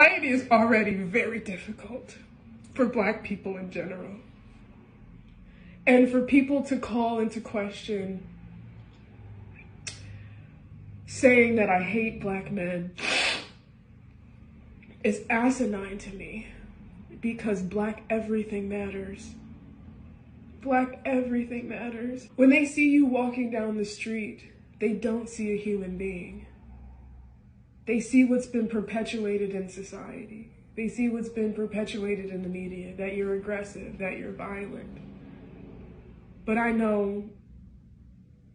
Society is already very difficult for Black people in general. And for people to call into question saying that I hate Black men is asinine to me, because Black everything matters. Black everything matters. When they see you walking down the street, they don't see a human being. They see what's been perpetuated in society. They see what's been perpetuated in the media, that you're aggressive, that you're violent. But I know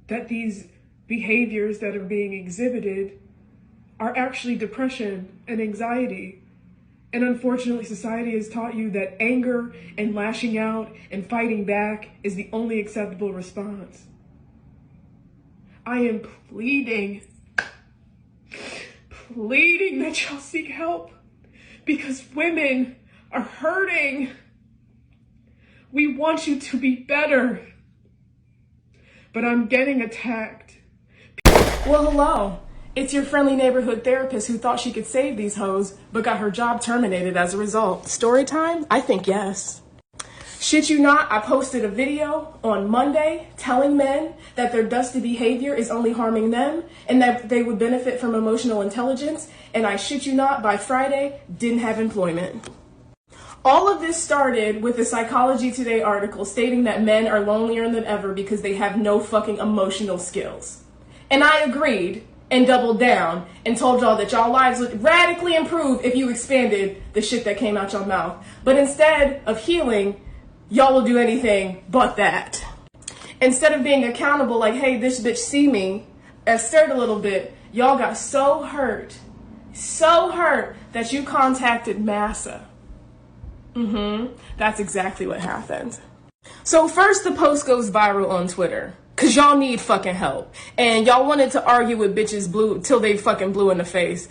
that these behaviors that are being exhibited are actually depression and anxiety. And unfortunately, society has taught you that anger and lashing out and fighting back is the only acceptable response. I am pleading that y'all seek help, because women are hurting. We want you to be better. But I'm getting attacked. Well, hello. It's your friendly neighborhood therapist who thought she could save these hoes, but got her job terminated as a result. Story time? I think yes. Shit you not, I posted a video on Monday telling men that their dusty behavior is only harming them and that they would benefit from emotional intelligence, and I shit you not, by Friday, didn't have employment. All of this started with a Psychology Today article stating that men are lonelier than ever because they have no fucking emotional skills. And I agreed and doubled down and told y'all that y'all lives would radically improve if you expanded the shit that came out your mouth. But instead of healing, y'all will do anything but that. Instead of being accountable, like, hey, this bitch see me, and stirred a little bit, y'all got so hurt that you contacted Massa. That's exactly what happened. So first the post goes viral on Twitter, cause y'all need fucking help. And y'all wanted to argue with bitches blue till they fucking blue in the face.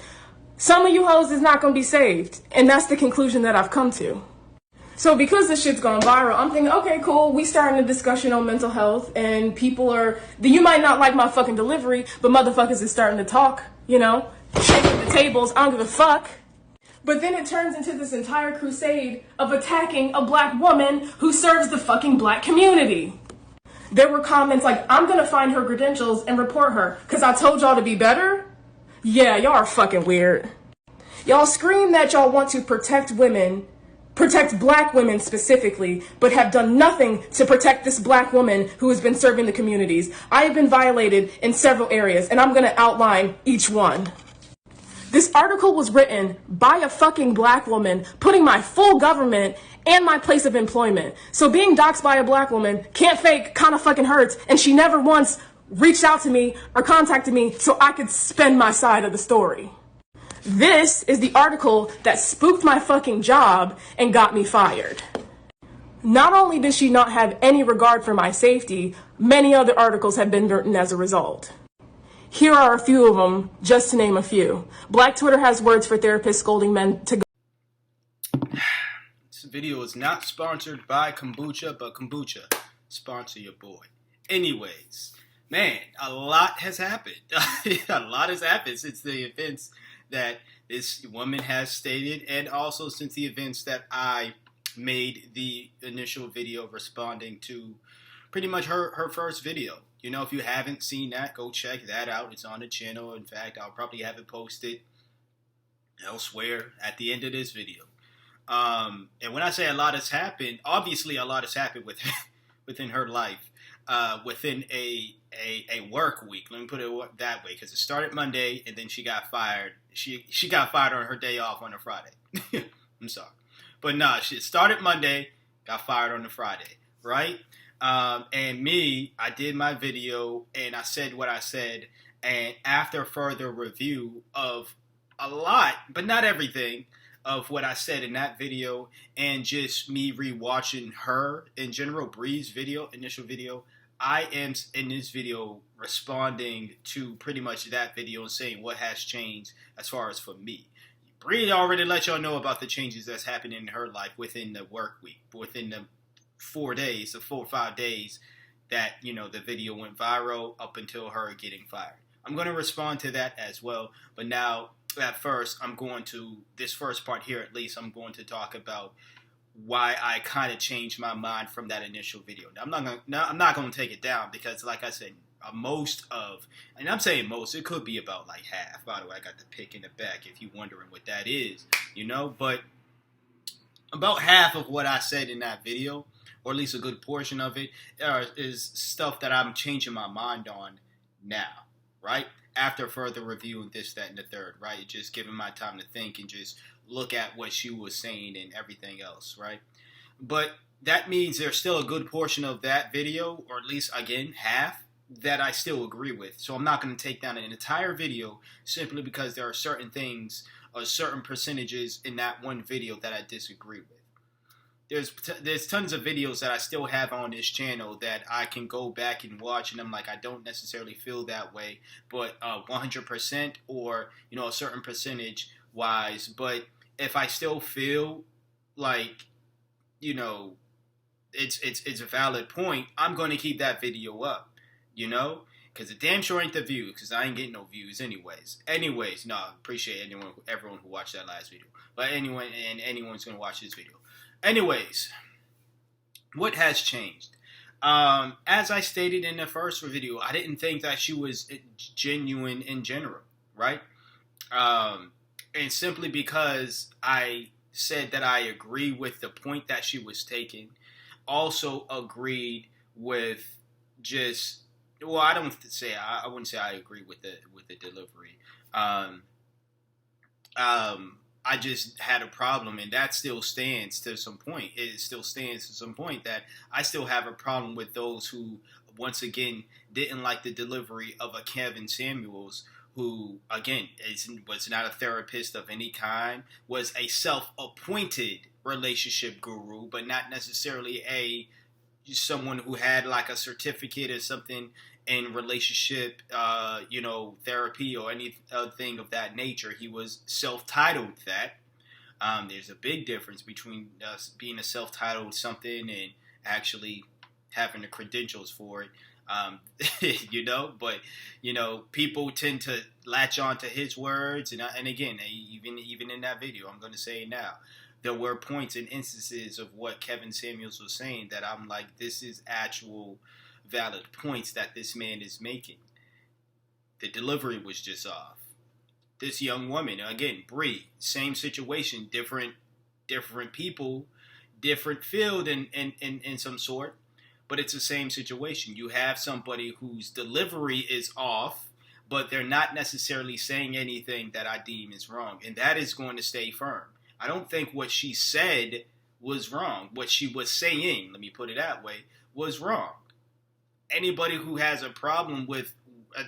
Some of you hoes is not gonna be saved. And that's the conclusion that I've come to. So because this shit's gone viral, I'm thinking, okay, cool, we starting a discussion on mental health, and people are, you might not like my fucking delivery, but motherfuckers is starting to talk, you know, shaking the tables, I don't give a fuck. But then it turns into this entire crusade of attacking a Black woman who serves the fucking Black community. There were comments like, I'm gonna find her credentials and report her, cause I told y'all to be better? Yeah, y'all are fucking weird. Y'all scream that y'all want to protect women, protect Black women specifically, but have done nothing to protect this Black woman who has been serving the communities. I have been violated in several areas, and I'm gonna outline each one. This article was written by a fucking Black woman, putting my full government and my place of employment. So being doxxed by a Black woman can't fake, kinda fucking hurts, and she never once reached out to me or contacted me so I could spend my side of the story. This is the article that spooked my fucking job and got me fired. Not only does she not have any regard for my safety, many other articles have been written as a result. Here are a few of them, just to name a few. Black Twitter has words for therapists scolding men to go. This video is not sponsored by Kombucha, but Kombucha, sponsor your boy. Anyways, man, a lot has happened. A lot has happened since the events that this woman has stated, and also since the events that I made the initial video responding to pretty much her first video. You know, if you haven't seen that, go check that out. It's on the channel. In fact, I'll probably have it posted elsewhere at the end of this video. And when I say a lot has happened, obviously a lot has happened within her life, within a work week. Let me put it that way, because it started Monday and then she got fired. She got fired on her day off on a Friday. I'm sorry, but nah, she started Monday, got fired on the Friday, right? And me, I did my video and I said what I said, and after further review of a lot, but not everything, of what I said in that video, and just me rewatching her in general, Bree's video, initial video, I am in this video responding to pretty much that video and saying what has changed as far as for me. Bree already let y'all know about the changes that's happening in her life within the work week, within the 4 days, the 4 or 5 days that, you know, the video went viral up until her getting fired. I'm going to respond to that as well, but now at first, this first part here at least, I'm going to talk about why I kind of changed my mind from that initial video. Now, I'm not going to take it down because, like I said, and I'm saying most, it could be about like half. By the way, I got the pic in the back if you're wondering what that is, but about half of what I said in that video, or at least a good portion of it, is stuff that I'm changing my mind on now, right? After further reviewing this, that, and the third, right? Just giving my time to think and just look at what she was saying and everything else, right? But that means there's still a good portion of that video, or at least, again, half, that I still agree with. So I'm not going to take down an entire video simply because there are certain things or certain percentages in that one video that I disagree with. There's tons of videos that I still have on this channel that I can go back and watch, and I'm like, I don't necessarily feel that way, but 100% or a certain percentage wise. But if I still feel like it's a valid point, I'm going to keep that video up, because it damn sure ain't the views, because I ain't getting no views anyways. No, I appreciate everyone who watched that last video, but anyone's going to watch this video. Anyways, what has changed? As I stated in the first video, I didn't think that she was genuine in general, right? And simply because I said that I agree with the point that she was taking, also agreed with just, well, I wouldn't say I agree with the delivery. I just had a problem, and that still stands to some point. It still stands to some point that I still have a problem with those who, once again, didn't like the delivery of a Kevin Samuels, who, again, was not a therapist of any kind, was a self-appointed relationship guru, but not necessarily someone who had like a certificate or something in relationship, therapy or anything of that nature. He was self-titled that. There's a big difference between being a self-titled something and actually having the credentials for it. But people tend to latch on to his words, and again, even in that video, I'm going to say it now, there were points and instances of what Kevin Samuels was saying that I'm like, this is actual valid points that this man is making. The delivery was just off. This young woman, again, Bree, same situation, different people, different field in some sort, but it's the same situation. You have somebody whose delivery is off, but they're not necessarily saying anything that I deem is wrong, and that is going to stay firm. I don't think what she said was wrong. What she was saying, let me put it that way, was wrong. Anybody who has a problem with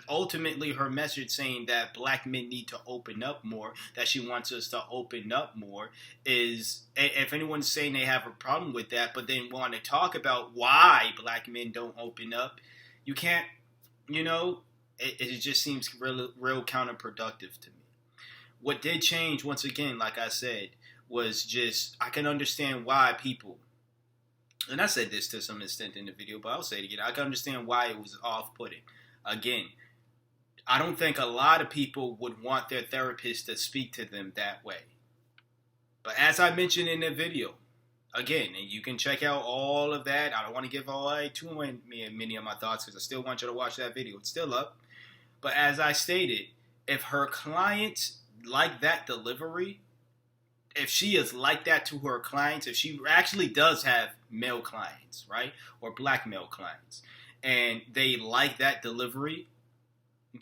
ultimately her message saying that black men need to open up more, that she wants us to open up more, is, if anyone's saying they have a problem with that, but then want to talk about why black men don't open up, you can't, it just seems real counterproductive to me. What did change, once again, like I said, was just, I can understand why people, and I said this to some extent in the video, but I'll say it again, I can understand why it was off-putting. Again, I don't think a lot of people would want their therapist to speak to them that way. But as I mentioned in the video, again, and you can check out all of that. I don't want to give away too many of my thoughts because I still want you to watch that video. It's still up. But as I stated, if her clients like that delivery, if she is like that to her clients, if she actually does have male clients, right, or black male clients, and they like that delivery,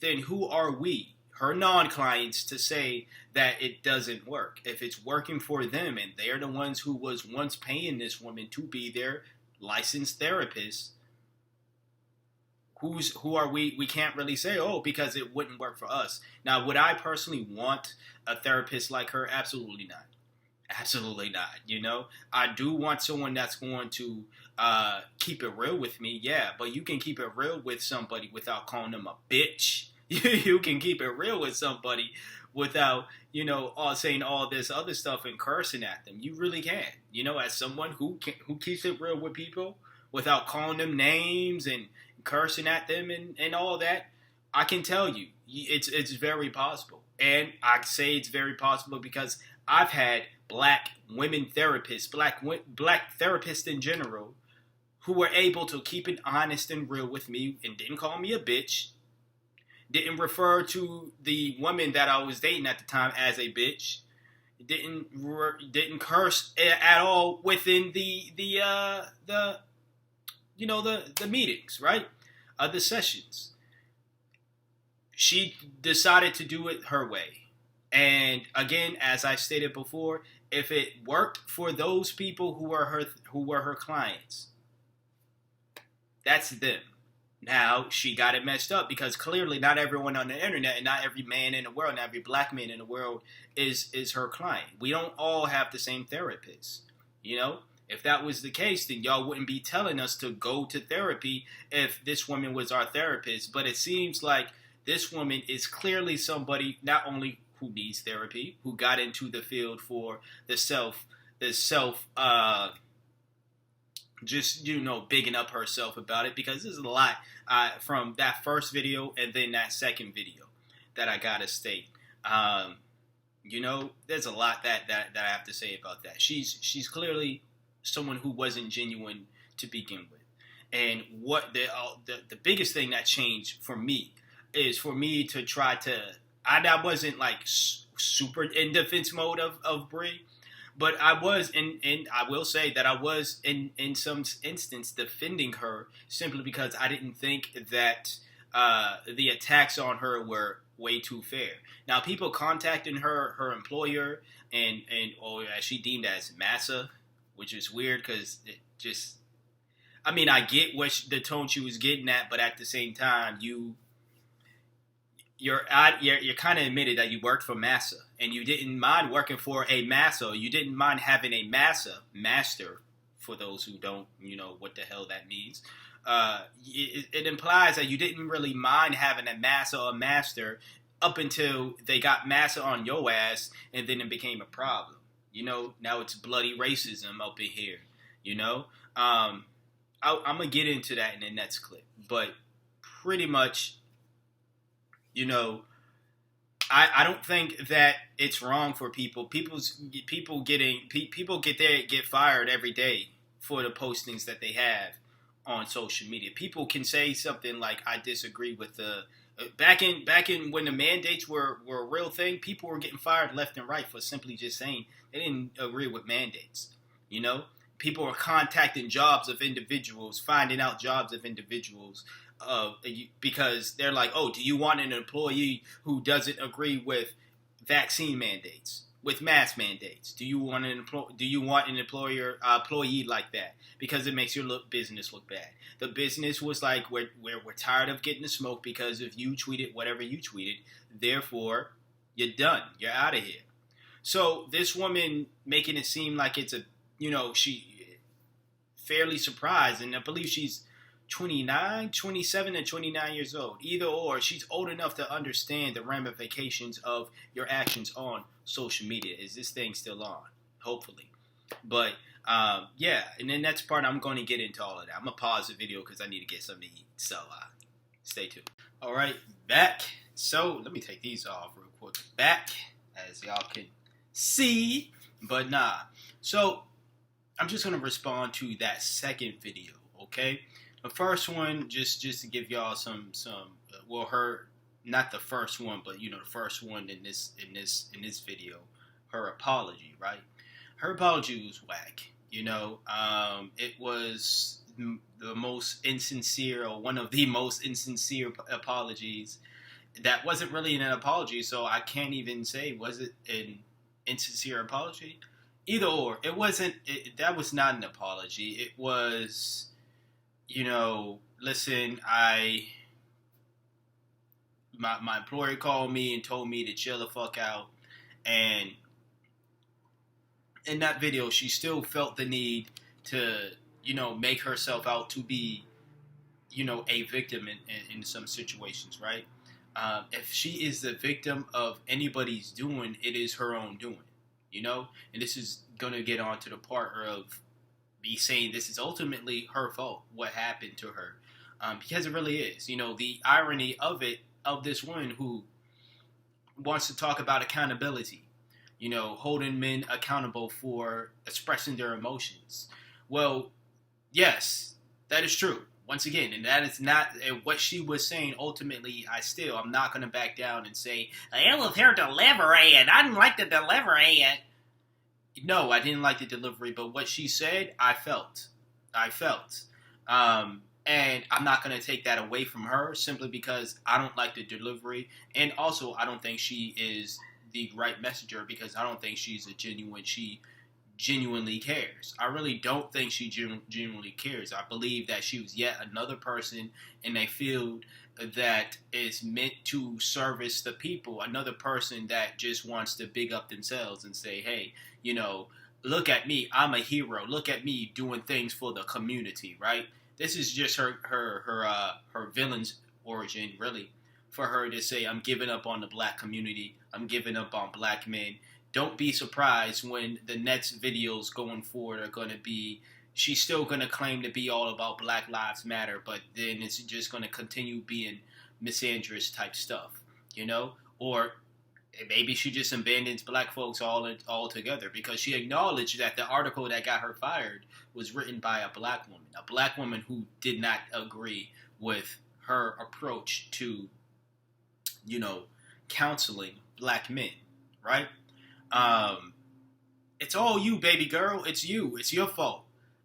then who are we, her non-clients, to say that it doesn't work? If it's working for them and they're the ones who was once paying this woman to be their licensed therapist, who are we? We can't really say, because it wouldn't work for us. Now, would I personally want a therapist like her? Absolutely not. Absolutely not. I do want someone that's going to keep it real with me, yeah, but you can keep it real with somebody without calling them a bitch. You can keep it real with somebody without, saying all this other stuff and cursing at them. You really can. As someone who keeps it real with people without calling them names and cursing at them and all that, I can tell you, it's very possible. And I say it's very possible because I've had black women therapists, black therapists in general, who were able to keep it honest and real with me and didn't call me a bitch, didn't refer to the woman that I was dating at the time as a bitch, didn't curse at all within the meetings, right? The sessions. She decided to do it her way. And again, as I stated before, if it worked for those people who were her clients, that's them. Now, she got it messed up because clearly not everyone on the internet and not every man in the world, not every black man in the world is her client. We don't all have the same therapist. You know, if that was the case, then y'all wouldn't be telling us to go to therapy if this woman was our therapist. But it seems like this woman is clearly somebody not only who needs therapy, who got into the field for just, bigging up herself about it, because there's a lot from that first video and then that second video that I gotta state. There's a lot that I have to say about that. She's clearly someone who wasn't genuine to begin with. And what the biggest thing that changed for me is for me to try to, I wasn't like super in defense mode of Brie, but I was, and I will say that I was in some instance defending her simply because I didn't think that the attacks on her were way too fair. Now, people contacting her employer as she deemed as massa, which is weird because it just, I get the tone she was getting at, but at the same time, you're kind of admitted that you worked for massa and you didn't mind working for a massa. You didn't mind having a massa master, for those who don't what the hell that means. It implies that you didn't really mind having a massa or master up until they got massa on your ass, and then it became a problem. Now it's bloody racism up in here. I'm gonna get into that in the next clip, but pretty much, I don't think that it's wrong for people get fired every day for the postings that they have on social media. People can say something like, I disagree with the back in when the mandates were a real thing, people were getting fired left and right for simply just saying they didn't agree with mandates. People were contacting jobs of individuals, finding out jobs of individuals because they're like, oh, do you want an employee who doesn't agree with vaccine mandates, with mask mandates? Do you want an employee like that? Because it makes your business look bad. The business was like, we're tired of getting the smoke because if you tweeted whatever you tweeted, therefore you're done. You're out of here. So this woman making it seem like it's she fairly surprised, and I believe she's 27 and 29 years old. Either or, she's old enough to understand the ramifications of your actions on social media. Is this thing still on? Hopefully. But, and then next part, I'm going to get into all of that. I'm going to pause the video because I need to get something to eat. So, stay tuned. All right, back. So, let me take these off real quick. Back, as y'all can see. But, nah. So, I'm just going to respond to that second video, okay? The first one, just to give y'all some not the first one, but the first one in this video, her apology, right? Her apology was whack. It was the most insincere, or one of the most insincere apologies. That wasn't really an apology, so I can't even say, was it an insincere apology? Either or, it wasn't. That was not an apology. It was, listen, my employer called me and told me to chill the fuck out, and in that video, she still felt the need to, make herself out to be, a victim in some situations, right? If she is the victim of anybody's doing, it is her own doing, And this is going to get on to the part of me saying this is ultimately her fault, what happened to her. Because it really is. The irony of this woman who wants to talk about accountability, holding men accountable for expressing their emotions. Well, yes, that is true. Once again, and that is not what she was saying. Ultimately, I'm not going to back down and say, I was her delivery and I didn't like the delivery. No, I didn't like the delivery, but what she said, I felt. And I'm not going to take that away from her simply because I don't like the delivery. And also, I don't think she is the right messenger because I don't think she genuinely cares. I really don't think she genuinely cares. I believe that she was yet another person in a field that is meant to service the people. Another person that just wants to big up themselves and say, hey, look at me. I'm a hero. Look at me doing things for the community, right? This is just her villain's origin, really, for her to say, I'm giving up on the black community. I'm giving up on black men. Don't be surprised when the next videos going forward are going to be, she's still going to claim to be all about Black Lives Matter, but then it's just going to continue being misandrous type stuff, Or maybe she just abandons black folks altogether because she acknowledged that the article that got her fired was written by a black woman who did not agree with her approach to, counseling black men, right? It's all you, baby girl. It's you. It's your fault.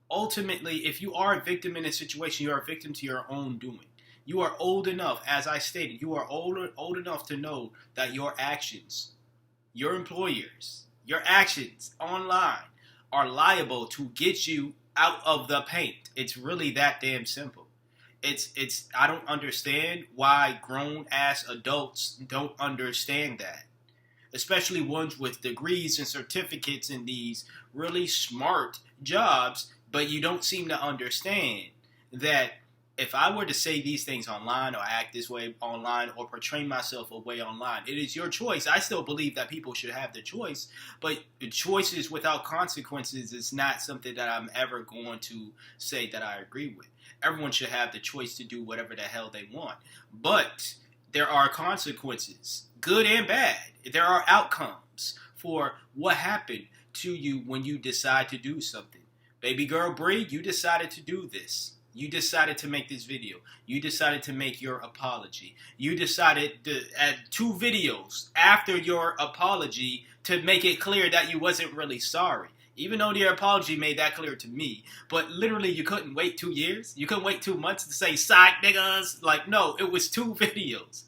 Ultimately, if you are a victim in a situation, you are a victim to your own doing. You are old enough, as I stated, you are old enough to know that your actions, your employers, your actions online are liable to get you out of the paint. It's really that damn simple. I don't understand why grown-ass adults don't understand that. Especially ones with degrees and certificates in these really smart jobs, but you don't seem to understand that if I were to say these things online or act this way online or portray myself a way online, it is your choice. I still believe that people should have the choice, but choices without consequences is not something that I'm ever going to say that I agree with. Everyone should have the choice to do whatever the hell they want, but there are consequences, good and bad. There are outcomes for what happened to you when you decide to do something. Baby girl Bree, you decided to do this. You decided to make this video. You decided to make your apology. You decided to add 2 videos after your apology to make it clear that you wasn't really sorry. Even though your apology made that clear to me. But literally you couldn't wait 2 years? You couldn't wait 2 months to say, psych niggas? Like, no, it was 2 videos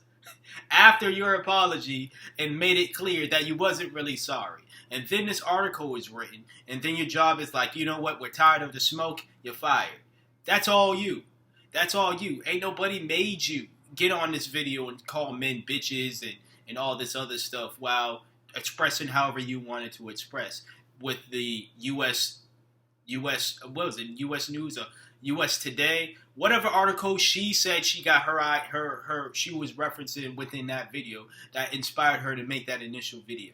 after your apology and made it clear that you wasn't really sorry. And then this article was written. And then your job is like, you know what? We're tired of the smoke. You're fired. That's all you. That's all you. Ain't nobody made you get on this video and call men bitches and all this other stuff while expressing however you wanted to express. With the U.S. What was it? U.S. News or U.S. Today, whatever article she said she got she was referencing within that video that inspired her to make that initial video.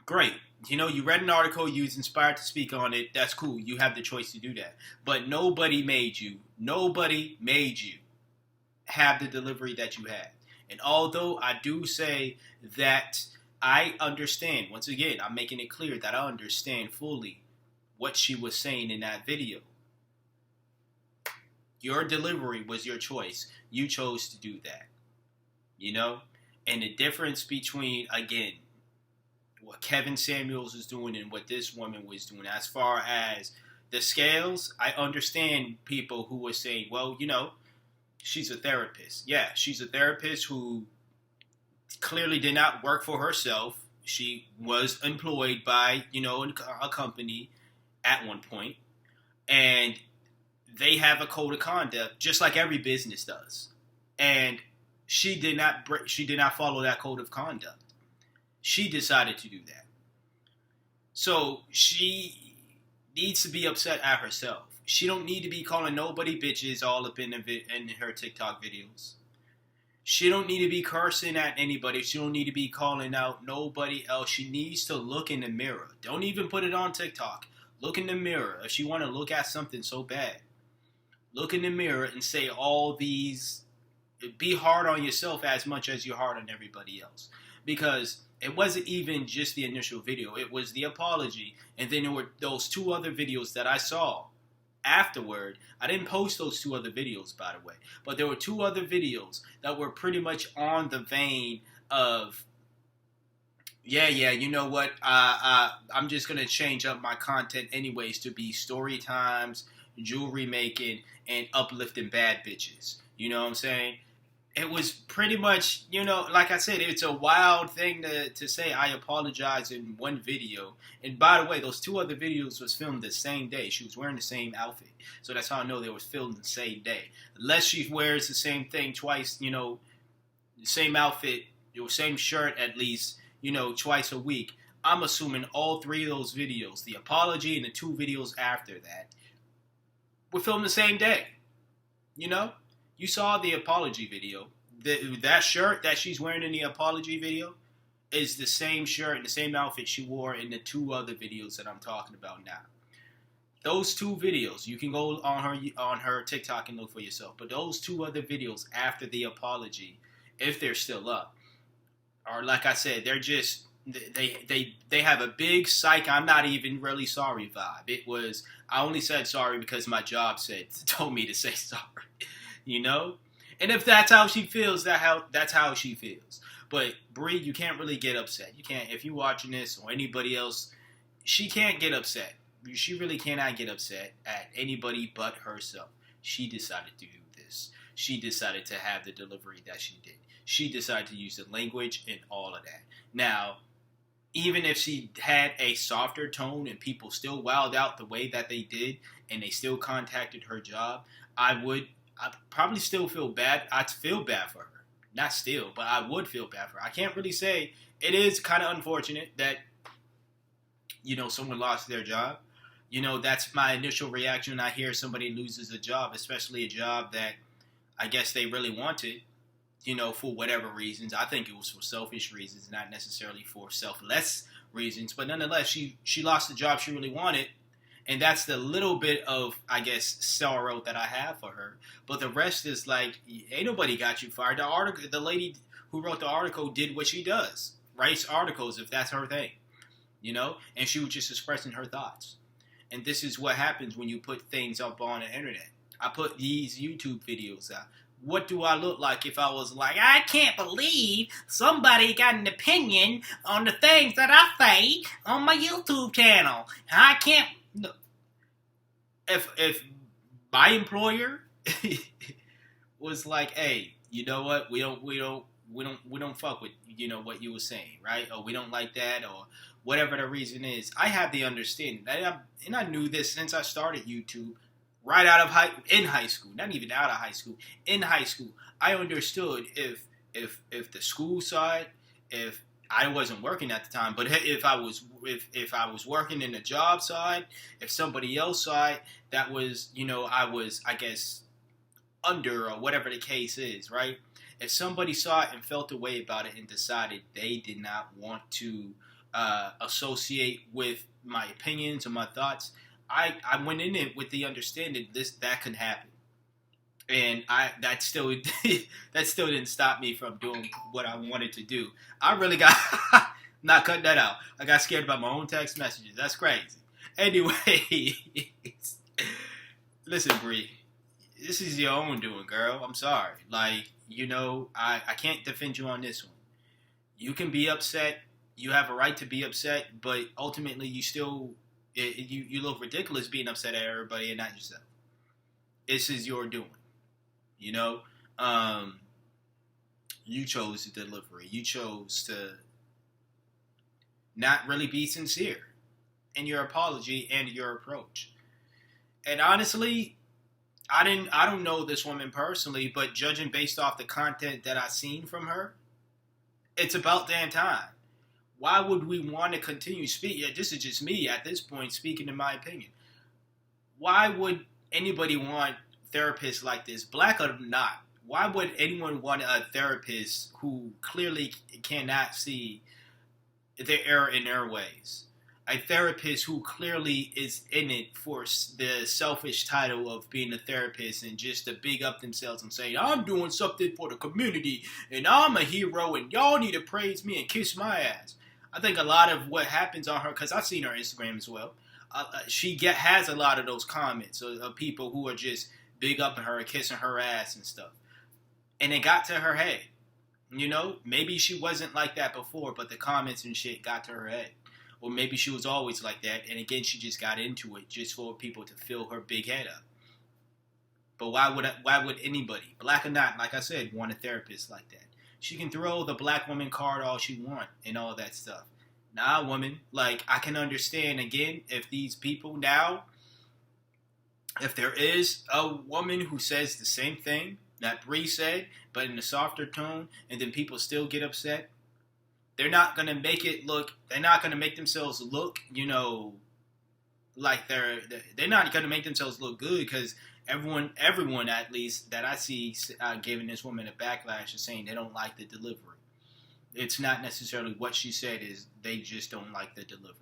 Great. You read an article, you was inspired to speak on it. That's cool. You have the choice to do that. But nobody made you have the delivery that you had. And although I do say that I understand, once again, I'm making it clear that I understand fully what she was saying in that video. Your delivery was your choice. You chose to do that. And the difference between, again, what Kevin Samuels is doing and what this woman was doing, as far as the scales, I understand people who were saying, well, she's a therapist. Yeah, she's a therapist who clearly did not work for herself. She was employed by, a company at one point, and they have a code of conduct just like every business does. And she did not follow that code of conduct. She decided to do that. So she needs to be upset at herself. She don't need to be calling nobody bitches all up in her TikTok videos. She don't need to be cursing at anybody. She don't need to be calling out nobody else. She needs to look in the mirror. Don't even put it on TikTok. Look in the mirror. If she want to look at something so bad, look in the mirror and say all these be hard on yourself as much as you're hard on everybody else. Because it wasn't even just the initial video. It was the apology. And then there were those 2 other videos that I saw afterward. I didn't post those 2 other videos, by the way. But there were 2 other videos that were pretty much on the vein of, yeah, you know what? I'm just going to change up my content anyways to be story times, jewelry making, and uplifting bad bitches. You know what I'm saying? It was pretty much, like I said, it's a wild thing to say I apologize in one video. And by the way, those 2 other videos was filmed the same day. She was wearing the same outfit. So that's how I know they was filmed the same day. Unless she wears the same thing twice, the same outfit, the same shirt at least, twice a week. I'm assuming all 3 of those videos, the apology and the 2 videos after that, were filmed the same day. You saw the apology video. That shirt that she's wearing in the apology video is the same shirt and the same outfit she wore in the 2 other videos that I'm talking about now. Those 2 videos, you can go on her TikTok and look for yourself. But those 2 other videos after the apology, if they're still up, are, like I said, they're just they have a big psych. I'm not even really sorry vibe. It was, I only said sorry because my job told me to say sorry. And if that's how she feels, that's how she feels. But Bree, you can't really get upset. You can't, if you're watching this or anybody else, she can't get upset. She really cannot get upset at anybody but herself. She decided to do this. She decided to have the delivery that she did. She decided to use the language and all of that. Now, even if she had a softer tone and people still wowed out the way that they did and they still contacted her job, I'd probably still feel bad. I'd feel bad for her. Not still, but I would feel bad for her. I can't really say. It is kind of unfortunate that, someone lost their job. That's my initial reaction when I hear somebody loses a job, especially a job that I guess they really wanted, for whatever reasons. I think it was for selfish reasons, not necessarily for selfless reasons. But nonetheless, she lost the job she really wanted. And that's the little bit of, I guess, sorrow that I have for her. But the rest is like, ain't nobody got you fired. The lady who wrote the article did what she does. Writes articles if that's her thing. And she was just expressing her thoughts. And this is what happens when you put things up on the internet. I put these YouTube videos out. What do I look like if I was like, I can't believe somebody got an opinion on the things that I say on my YouTube channel. I can't... If my employer was like, hey, you know what, we don't fuck with what you were saying, right? Or we don't like that, or whatever the reason is, I have the understanding, and I knew this since I started YouTube, right out of in high school, not even out of high school, in high school, I understood if the school side, if I wasn't working at the time, but if I was working in the job side, if somebody else side that was, I was, I guess, under or whatever the case is, right? If somebody saw it and felt a way about it and decided they did not want to associate with my opinions or my thoughts, I went in it with the understanding that can happen. And that still didn't stop me from doing what I wanted to do. I really got not cutting that out. I got scared about my own text messages. That's crazy. Anyway, listen, Bree, this is your own doing, girl. I'm sorry. Like, I can't defend you on this one. You can be upset. You have a right to be upset, but ultimately you still you look ridiculous being upset at everybody and not yourself. This is your doing. You chose the delivery. You chose to not really be sincere in your apology and your approach. And honestly, I don't know this woman personally, but judging based off the content that I've seen from her, it's about damn time. Why would we want to continue speaking? This is just me at this point speaking in my opinion. Why would anybody want therapists like this, black or not? Why would anyone want a therapist who clearly cannot see their error in their ways? a therapist who clearly is in it for the selfish title of being a therapist and just to big up themselves and say, I'm doing something for the community and I'm a hero and y'all need to praise me and kiss my ass. I think a lot of what happens on her, because I've seen her Instagram as well, she has a lot of those comments of people who are just big upping her and kissing her ass and stuff. And it got to her head. You know, maybe she wasn't like that before, but the comments and shit got to her head. Or maybe she was always like that, and again, she just got into it just for people to fill her big head up. But why would anybody, black or not, like I said, want a therapist like that? She can throw the black woman card all she want and all that stuff. Nah, woman, like, I can understand, again, if these people now, if there is a woman who says the same thing that Bree said, but in a softer tone, and then people still get upset, they're not going to make themselves look, you know, like they're not going to make themselves look good, because everyone at least that I see giving this woman a backlash is saying they don't like the delivery. It's not necessarily what she said, is they just don't like the delivery.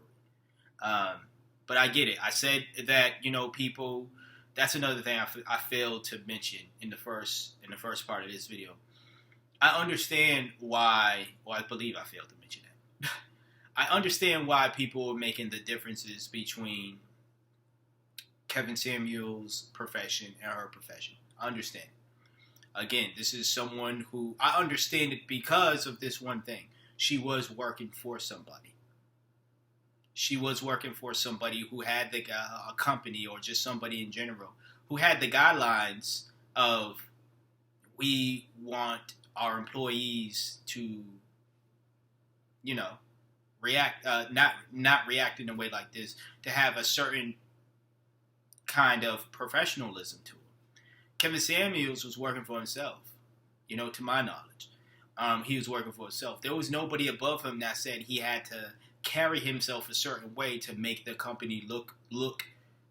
But I get it. I said that, you know, people, that's another thing I failed to mention in the first part of this video. I understand why, or I believe I failed to mention that. I understand why people are making the differences between Kevin Samuels' profession and her profession. I understand. Again, this is someone who, I understand it because of this one thing. She was working for somebody. She was working for somebody who had a company, or just somebody in general, who had the guidelines of, we want our employees to, you know, react, not react in a way like this, to have a certain kind of professionalism to it. Kevin Samuels was working for himself, you know, to my knowledge. He was working for himself. There was nobody above him that said he had to carry himself a certain way to make the company look,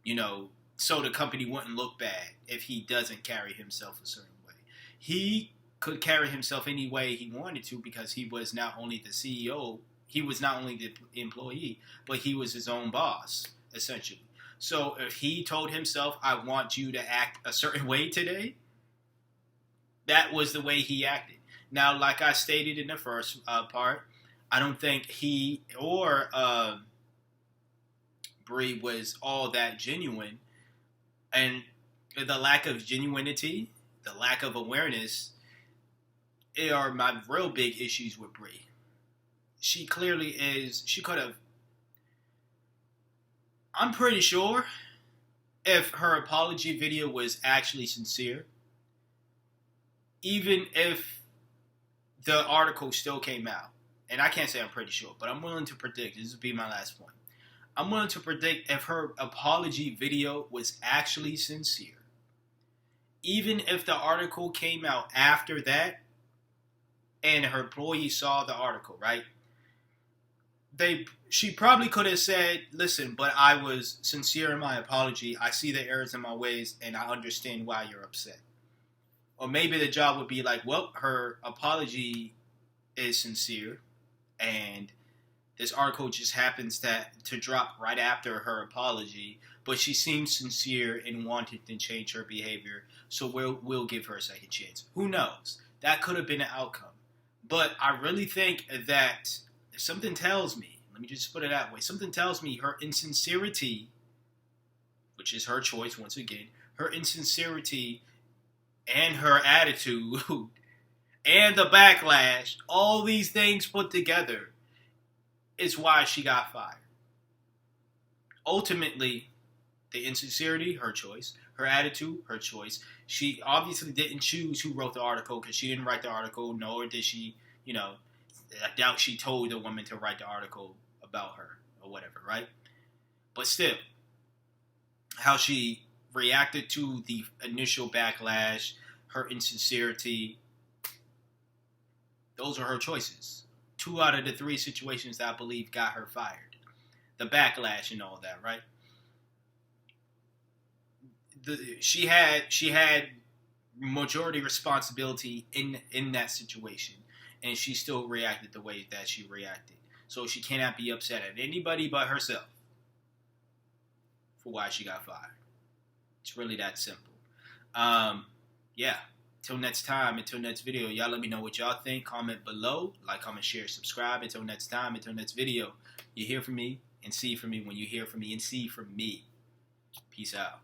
you know, so the company wouldn't look bad if he doesn't carry himself a certain way. He could carry himself any way he wanted to, because he was not only the CEO, he was not only the employee, but he was his own boss, essentially. So if he told himself, I want you to act a certain way today, that was the way he acted. Now, like I stated in the first part, I don't think he or Bree was all that genuine. And the lack of genuinity, the lack of awareness, are my real big issues with Bree. She clearly is, she could have, I'm pretty sure if her apology video was actually sincere, even if the article still came out, and I can't say I'm pretty sure, but I'm willing to predict, this would be my last point, I'm willing to predict if her apology video was actually sincere, even if the article came out after that, and her employee saw the article, right? She probably could have said, listen, but I was sincere in my apology. I see the errors in my ways, and I understand why you're upset. Or maybe the job would be like, well, her apology is sincere, and this article just happens to drop right after her apology, but she seems sincere in wanting to change her behavior, so we'll give her a second chance. Who knows? That could have been an outcome. But I really think that something tells me, let me just put it that way, something tells me her insincerity, which is her choice once again, her insincerity and her attitude and the backlash, all these things put together, is why she got fired. Ultimately, the insincerity, her choice. Her attitude, her choice. She obviously didn't choose who wrote the article, because she didn't write the article, nor did she, you know, I doubt she told the woman to write the article about her or whatever, right? But still, how she reacted to the initial backlash, her insincerity, those are her choices. 2 out of the 3 situations that I believe got her fired. The backlash and all that, right? She had majority responsibility in that situation, and she still reacted the way that she reacted. So she cannot be upset at anybody but herself for why she got fired. It's really that simple. Yeah. Till next time, until next video, y'all let me know what y'all think. Comment below. Like, comment, share, subscribe. Until next time, until next video, you hear from me and see from me when you hear from me and see from me. Peace out.